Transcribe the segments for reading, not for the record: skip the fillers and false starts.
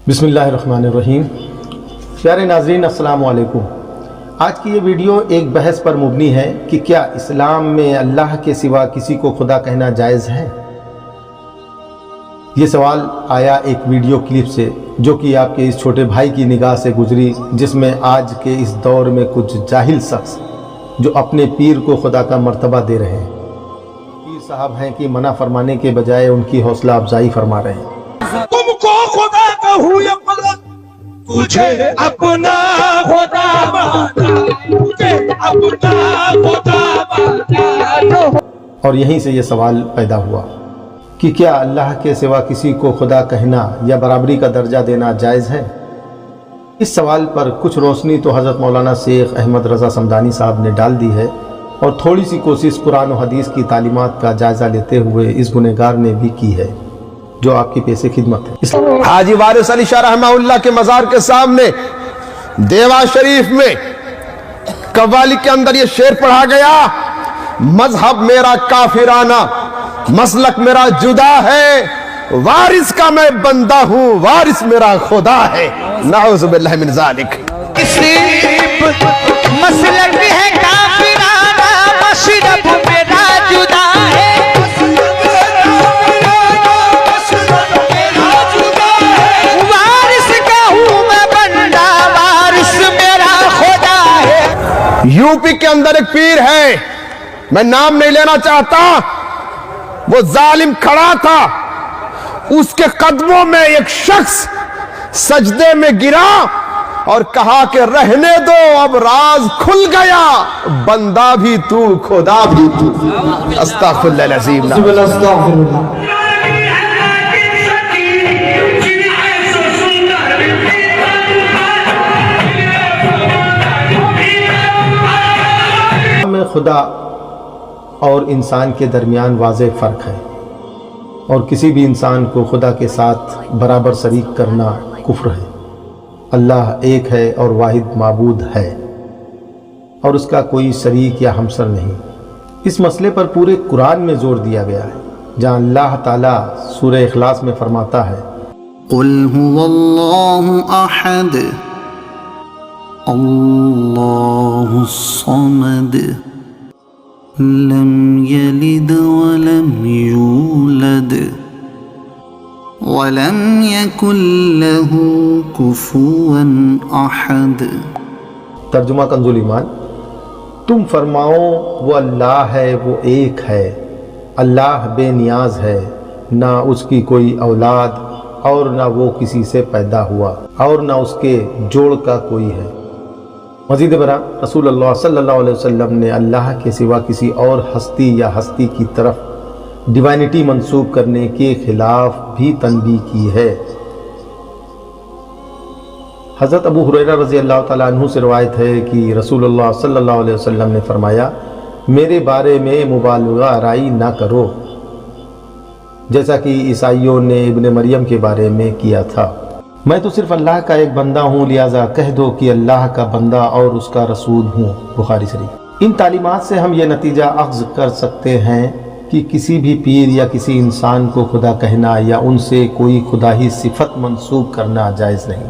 बिस्मिल्लाहिर्रहमानिर्रहीम। प्यारे नाज़रीन, अस्सलामु अलैकुम। आज की ये वीडियो एक बहस पर मुबनी है कि क्या इस्लाम में अल्लाह के सिवा किसी को खुदा कहना जायज़ है। ये सवाल आया एक वीडियो क्लिप से जो कि आपके इस छोटे भाई की निगाह से गुजरी, जिसमें आज के इस दौर में कुछ जाहिल शख्स जो अपने पीर को खुदा का मर्तबा दे रहे हैं, पीर साहब हैं कि मना फरमाने के बजाय उनकी हौसला अफजाई फरमा रहे हैं। तुमको खुदा कहूँ या खुदा, तुझे अपना खुदा माना, तुझे अपना खुदा माना। और यहीं से ये सवाल पैदा हुआ कि क्या अल्लाह के सिवा किसी को खुदा कहना या बराबरी का दर्जा देना जायज़ है। इस सवाल पर कुछ रोशनी तो हज़रत मौलाना शेख अहमद रज़ा समदानी साहब ने डाल दी है, और थोड़ी सी कोशिश कुरान और हदीस की तालीमात का जायज़ा लेते हुए इस गुनहगार ने भी की है, जो आपकी पेशे खिदमत है। हाजी वारिस अली शाह रहमहुल्लाह के मज़ार के सामने देवा शरीफ में कव्वाली के अंदर ये शेर पढ़ा गया, मजहब मेरा काफिराना, मसलक मेरा जुदा है, वारिस का मैं बंदा हूँ, वारिस मेरा खुदा है। नाउज़ु बिल्लाहि मिन ज़ालिक। मसलक है काफिराना, मशरब मेरा जुदा है। वारिस का हूँ मैं बंदा, वारिस मेरा खुदा है। यूपी के अंदर एक पीर है, मैं नाम नहीं लेना चाहता, वो जालिम खड़ा था, उसके कदमों में एक शख्स सजदे में गिरा और कहा कि रहने दो, अब राज खुल गया, बंदा भी तू खुदा भी तू। अस्तगफिरुल्लाह अज़ीम। में खुदा और इंसान के दरमियान वाज़ेह फ़र्क है, और किसी भी इंसान को खुदा के साथ बराबर शरीक करना कुफ्र है। अल्लाह एक है और वाहिद माबूद है, और उसका कोई शरीक या हमसर नहीं। इस मसले पर पूरे कुरान में जोर दिया गया है, जहाँ अल्लाह ताला सूरह इखलास में फरमाता है, कुल हुवल्लाहु अहद अल्लाहु समद लम यलिद वलम यूलद वलम यकुल लहू कुफुवन अहद। तर्जुमा कंजुल ईमान। तुम फरमाओ वो अल्लाह है, वो एक है, अल्लाह बेनियाज है, ना उसकी कोई औलाद और ना वो किसी से पैदा हुआ और ना उसके जोड़ का कोई है। मज़ीद बरा रसूलुल्लाह सल्लल्लाहु अलैहि वसल्लम ने अल्लाह के सिवा किसी और हस्ती या हस्ती की तरफ डिवाइनिटी मंसूब करने के खिलाफ भी तनबीह की है। हज़रत अबू हुरैरा रज़ी अल्लाह ताला अन्हु से रवायत है कि रसूलुल्लाह सल्लल्लाहु अलैहि वसल्लम ने फरमाया, मेरे बारे में मुबालगा आराई ना करो, जैसा कि ईसाइयों ने इब्ने मरियम के बारे में किया था। मैं तो सिर्फ अल्लाह का एक बंदा हूँ, लिहाजा कह दो कि अल्लाह का बंदा और उसका रसूल हूँ। बुखारी शरीफ। इन तालीमात से हम ये नतीजा अख्ज़ कर सकते हैं कि किसी भी पीर या किसी इंसान को खुदा कहना या उनसे कोई खुदाही सिफत मंसूब करना जायज़ नहीं।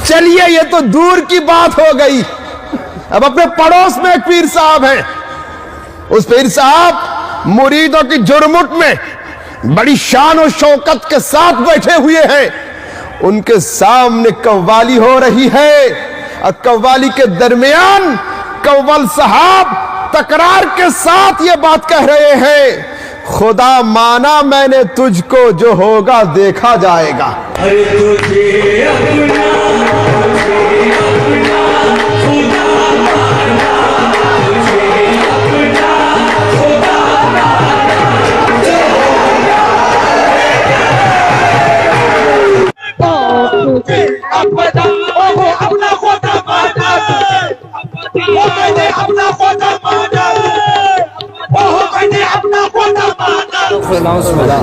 चलिए ये तो दूर की बात हो गई, अब अपने पड़ोस में एक पीर साहब हैं। उस पीर साहब मुरीदों की जुरमुट में बड़ी शान और शौकत के साथ बैठे हुए हैं। उनके सामने कव्वाली हो रही है, और कव्वाली के दरमियान कव्वल साहब तकरार के साथ ये बात कह रहे हैं, खुदा माना मैंने तुझको, जो होगा देखा जाएगा।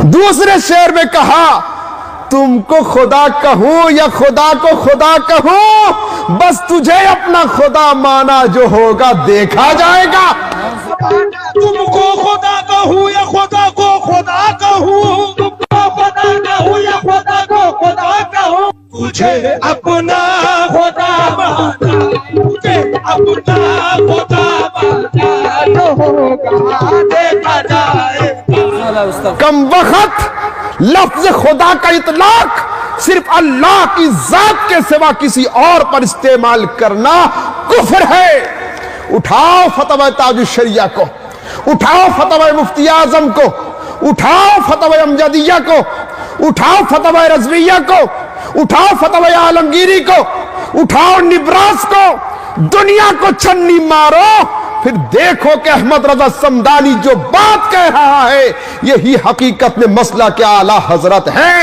दूसरे शेर में कहा, तुमको खुदा कहूं या खुदा को खुदा कहूं, बस तुझे अपना खुदा माना, जो होगा देखा जाएगा। तुमको खुदा कहूँ या खुदा को खुदा कहूँ, तुमको खुदा कहूँ या खुदा को खुदा कहूँ। مجھے اپنا خدا مانا، مجھے اپنا خدا مانا، جو ہوگا دیکھا جائے گا۔ کم وقت لفظ خدا کا اطلاق صرف اللہ کی ذات کے سوا کسی اور پر استعمال کرنا کفر ہے۔ اٹھاؤ فتوی تاج الشریعہ کو، اٹھاؤ فتوی مفتی اعظم کو، اٹھاؤ فتوی امجدیہ کو، اٹھاؤ فتوی رضویہ کو، اٹھاؤ فتوی عالمگیری کو، اٹھاؤ نبراس کو، دنیا کو چھنی مارو، پھر دیکھو کہ احمد رضا صمدانی جو بات کہہ رہا ہے یہی حقیقت میں مسئلہ کے اعلیٰ حضرت ہے۔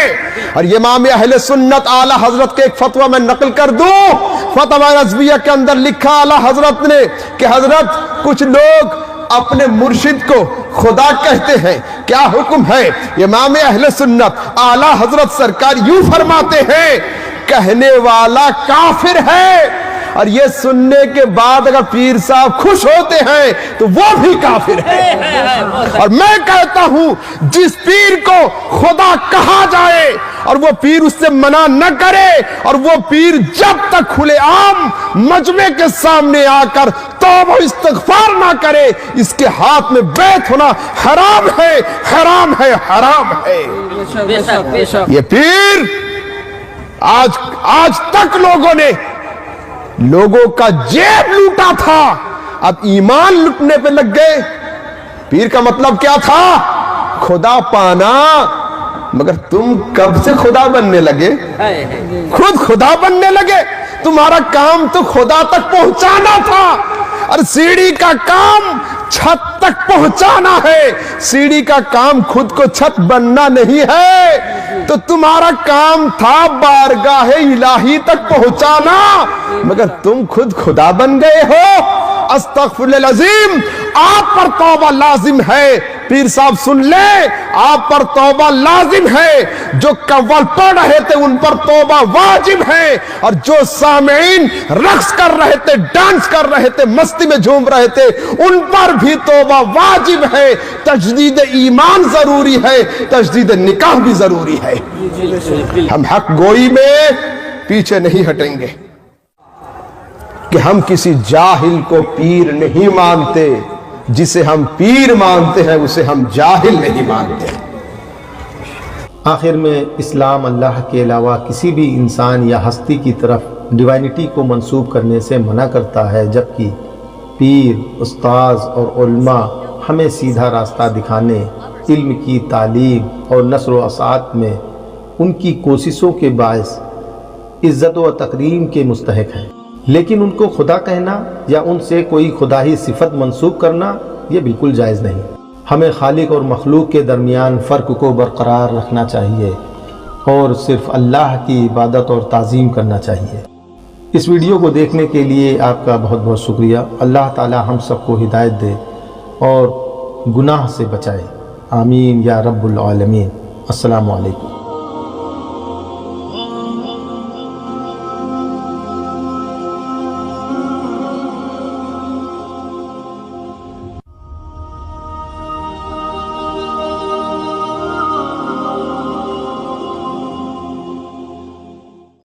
اور امام اہل سنت اعلیٰ حضرت کے ایک فتویٰ میں نقل کر دوں، فتویٰ رضویہ کے اندر لکھا اعلیٰ حضرت نے کہ حضرت کچھ لوگ اپنے مرشد کو خدا کہتے ہیں، کیا حکم ہے؟ امام اہل سنت اعلیٰ حضرت سرکار یوں فرماتے ہیں، کہنے والا کافر ہے، اور یہ سننے کے بعد اگر پیر صاحب خوش ہوتے ہیں تو وہ بھی کافر ہے۔ اور میں کہتا ہوں جس پیر کو خدا کہا جائے اور وہ پیر اس سے منع نہ کرے، اور وہ پیر جب تک کھلے عام مجمع کے سامنے آ کر توبہ و استغفار نہ کرے، اس کے ہاتھ میں بیعت ہونا حرام ہے، حرام ہے، حرام ہے۔ یہ پیر آج تک لوگوں کا جیب لوٹا تھا، اب ایمان لوٹنے پہ لگ گئے۔ پیر کا مطلب کیا تھا؟ خدا پانا، مگر تم کب سے خدا بننے لگے؟ خود خدا بننے لگے۔ تمہارا کام تو خدا تک پہنچانا تھا، اور سیڑھی کا کام چھت تک پہنچانا ہے، سیڑھی کا کام خود کو چھت بننا نہیں ہے۔ تو تمہارا کام تھا بارگاہ الہی تک پہنچانا، مگر تم خود خدا بن گئے ہو۔ استغفر اللہ العظیم، آپ پر توبہ لازم ہے۔ پیر صاحب سن لیں، آپ پر توبہ لازم ہے، جو کول پڑھ رہے تھے ان پر توبہ واجب ہے، اور جو سامعین رقص کر رہے تھے، ڈانس کر رہے تھے، مستی میں جھوم رہے تھے، ان پر بھی توبہ واجب ہے۔ تجدید ایمان ضروری ہے، تجدید نکاح بھی ضروری ہے۔ ہم حق گوئی میں پیچھے نہیں ہٹیں گے کہ ہم کسی جاہل کو پیر نہیں مانتے، جسے ہم پیر مانتے ہیں اسے ہم جاہل نہیں مانتے۔ آخر میں اسلام اللہ کے علاوہ کسی بھی انسان یا ہستی کی طرف ڈیوائنٹی کو منسوب کرنے سے منع کرتا ہے، جبکہ پیر، استاذ اور علماء ہمیں سیدھا راستہ دکھانے، علم کی تعلیم اور نشر و اشاعت میں ان کی کوششوں کے باعث عزت و تکریم کے مستحق ہیں۔ لیکن ان کو خدا کہنا یا ان سے کوئی خدائی صفت منسوب کرنا یہ بالکل جائز نہیں۔ ہمیں خالق اور مخلوق کے درمیان فرق کو برقرار رکھنا چاہیے اور صرف اللہ کی عبادت اور تعظیم کرنا چاہیے۔ اس ویڈیو کو دیکھنے کے لیے آپ کا بہت بہت شکریہ۔ اللہ تعالی ہم سب کو ہدایت دے اور گناہ سے بچائے، آمین یا رب العالمین۔ السلام علیکم۔